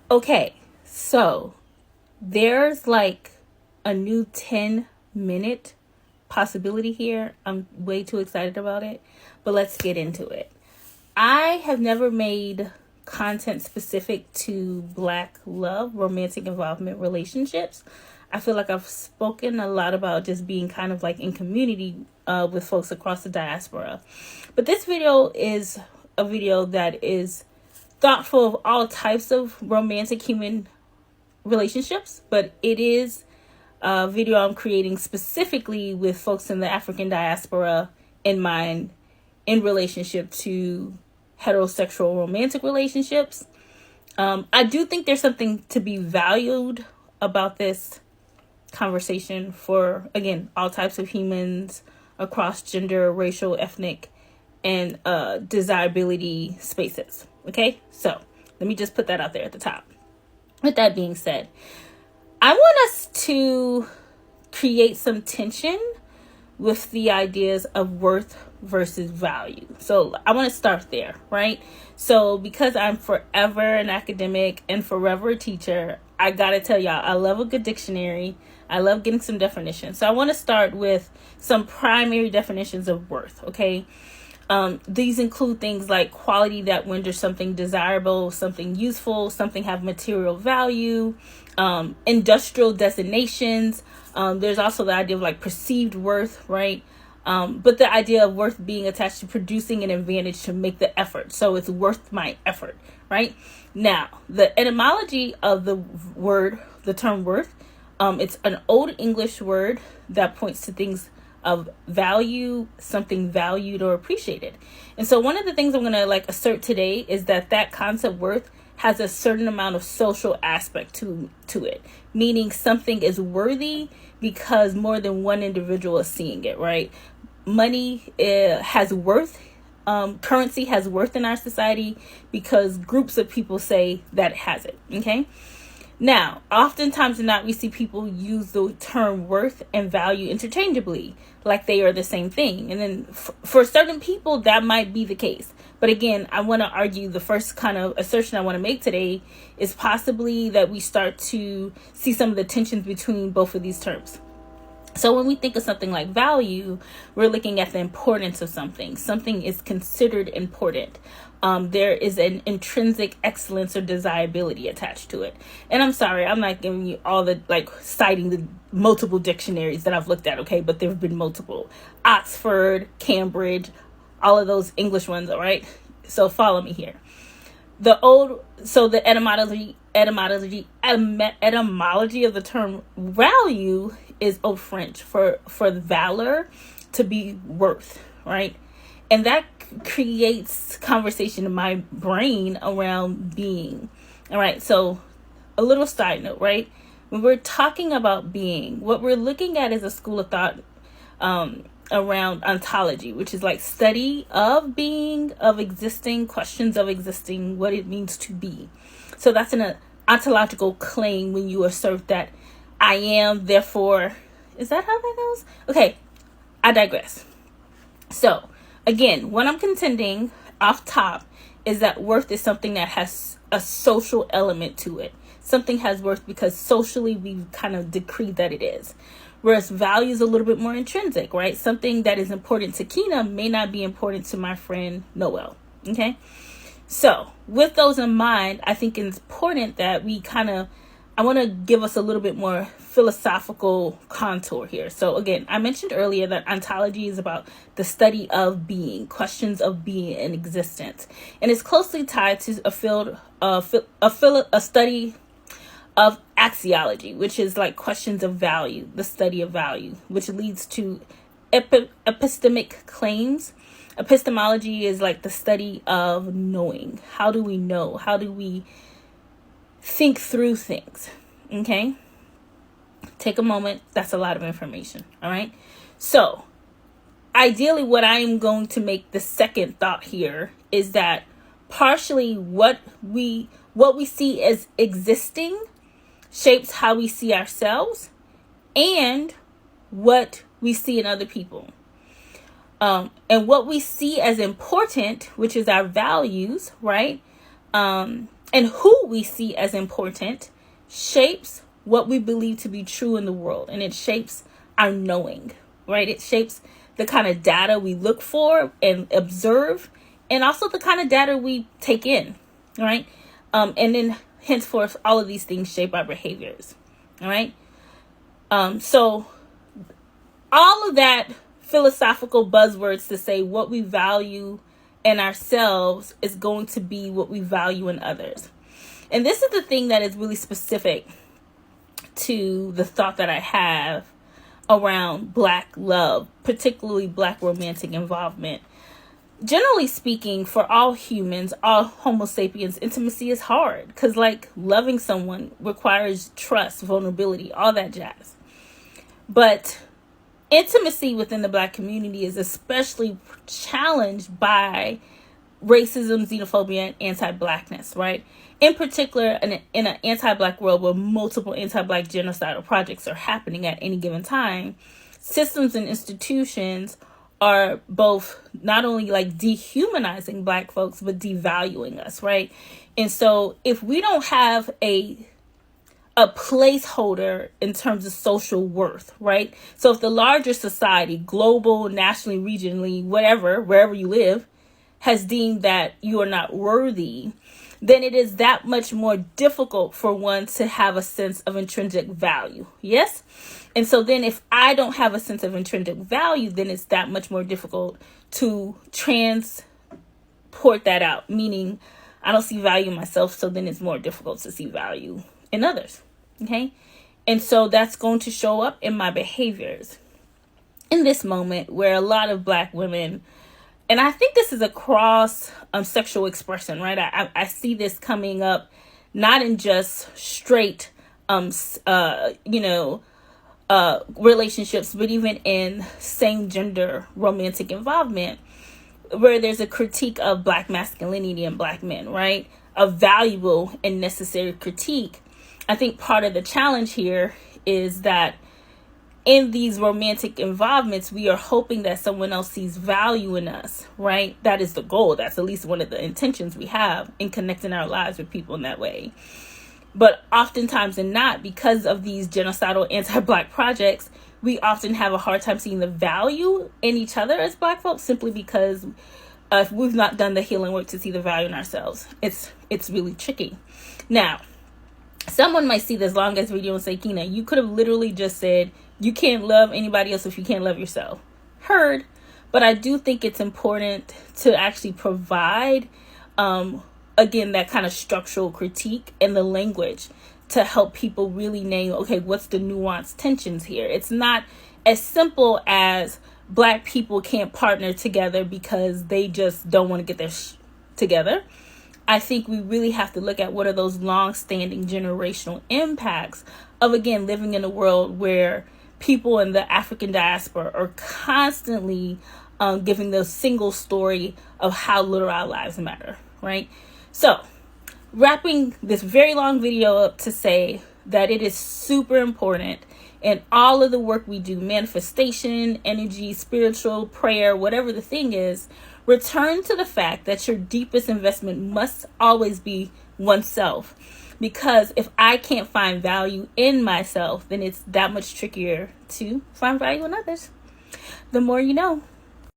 Okay, so there's like a new 10-minute possibility here. I'm way too excited about it, but let's get into it. I have never made content specific to Black love, romantic involvement, relationships. I feel like I've spoken a lot about just being kind of like in community with folks across the diaspora. But this video is a video that is thoughtful of all types of romantic human relationships, but it is a video I'm creating specifically with folks in the African diaspora in mind in relationship to heterosexual romantic relationships. I do think there's something to be valued about this conversation for, again, all types of humans across gender, racial, ethnic, and desirability spaces. Okay, so let me just put that out there at the top. With that being said, I want us to create some tension with the ideas of worth versus value. So I want to start there, right? So because I'm forever an academic and forever a teacher, I gotta tell y'all, I love a good dictionary. I love getting some definitions. So I want to start with some primary definitions of worth, okay? These include things like quality that renders something desirable, something useful, something have material value, industrial designations. There's also the idea of like perceived worth, right? But the idea of worth being attached to producing an advantage to make the effort. So it's worth my effort, right? Now, the etymology of the term worth, it's an Old English word that points to things of value, something valued or appreciated. And so one of the things I'm going to like assert today is that concept worth has a certain amount of social aspect to it, meaning something is worthy because more than one individual is seeing it, right? Money has worth. Currency has worth in our society because groups of people say that it has it. Okay. Now, oftentimes not, we see people use the term worth and value interchangeably, like they are the same thing. And then for certain people, that might be the case. But again, I want to argue the first kind of assertion I want to make today is possibly that we start to see some of the tensions between both of these terms. So when we think of something like value, we're looking at the importance of something. Something is considered important. There is an intrinsic excellence or desirability attached to it. And I'm sorry, I'm not giving you all the, like, citing the multiple dictionaries that I've looked at, okay? But there have been multiple. Oxford, Cambridge, all of those English ones, all right? So follow me here. The etymology of the term value is Old French for valor, to be worth, right? And that creates conversation in my brain around being. All right, so a little side note, right? When we're talking about being, what we're looking at is a school of thought around ontology, which is like study of being, of existing, questions of existing, what it means to be. So that's an ontological claim when you assert that I am, therefore, is that how that goes? Okay, I digress. So again, what I'm contending off top is that worth is something that has a social element to it. Something has worth because socially we've kind of decreed that it is. Whereas value is a little bit more intrinsic, right? Something that is important to Kina may not be important to my friend Noel. Okay. So with those in mind, I think it's important that I want to give us a little bit more philosophical contour here. So again, I mentioned earlier that ontology is about the study of being, questions of being and existence. And it's closely tied to a study of axiology, which is like questions of value, the study of value, which leads to epistemic claims. Epistemology is like the study of knowing. How do we know? How do we think through things? Okay. Take a moment. That's a lot of information. All right. So ideally, what I am going to make the second thought here is that partially what we see as existing shapes how we see ourselves and what we see in other people. And what we see as important, which is our values, right? And and who we see as important shapes what we believe to be true in the world. And it shapes our knowing, right? It shapes the kind of data we look for and observe, and also the kind of data we take in, right? And then henceforth, all of these things shape our behaviors, all right? So all of that philosophical buzzwords to say what we value in ourselves is going to be what we value in others. And this is the thing that is really specific to the thought that I have around Black love, particularly Black romantic involvement. Generally speaking, for all humans, all Homo sapiens, intimacy is hard because, like, loving someone requires trust, vulnerability, all that jazz. But intimacy within the Black community is especially challenged by racism, xenophobia, and anti-Blackness, right? In particular, in an anti-Black world where multiple anti-Black genocidal projects are happening at any given time, systems and institutions are both not only like dehumanizing Black folks, but devaluing us, right? And so if we don't have a placeholder in terms of social worth, right? So if the larger society, global, nationally, regionally, whatever, wherever you live, has deemed that you are not worthy, then it is that much more difficult for one to have a sense of intrinsic value. Yes? And so then if I don't have a sense of intrinsic value, then it's that much more difficult to transport that out, meaning I don't see value in myself, so then it's more difficult to see value in others. Okay? And so that's going to show up in my behaviors. In this moment where a lot of Black women, and I think this is across sexual expression, right? I see this coming up not in just straight, relationships, but even in same gender romantic involvement, where there's a critique of Black masculinity and Black men, right? A valuable and necessary critique. I think part of the challenge here is that in these romantic involvements, we are hoping that someone else sees value in us, right? That is the goal. That's at least one of the intentions we have in connecting our lives with people in that way. But oftentimes and not, because of these genocidal anti-Black projects, we often have a hard time seeing the value in each other as Black folks, simply because we've not done the healing work to see the value in ourselves. It's really tricky. Now, someone might see this long as video and say, Kina, you could have literally just said, you can't love anybody else if you can't love yourself. Heard. But I do think it's important to actually provide, again, that kind of structural critique and the language to help people really name, okay, what's the nuanced tensions here? It's not as simple as Black people can't partner together because they just don't want to get their together. I think we really have to look at what are those long-standing generational impacts of, again, living in a world where people in the African diaspora are constantly giving the single story of how little our lives matter, right? So, wrapping this very long video up to say that it is super important in all of the work we do, manifestation, energy, spiritual, prayer, whatever the thing is, return to the fact that your deepest investment must always be oneself. Because if I can't find value in myself, then it's that much trickier to find value in others. The more you know.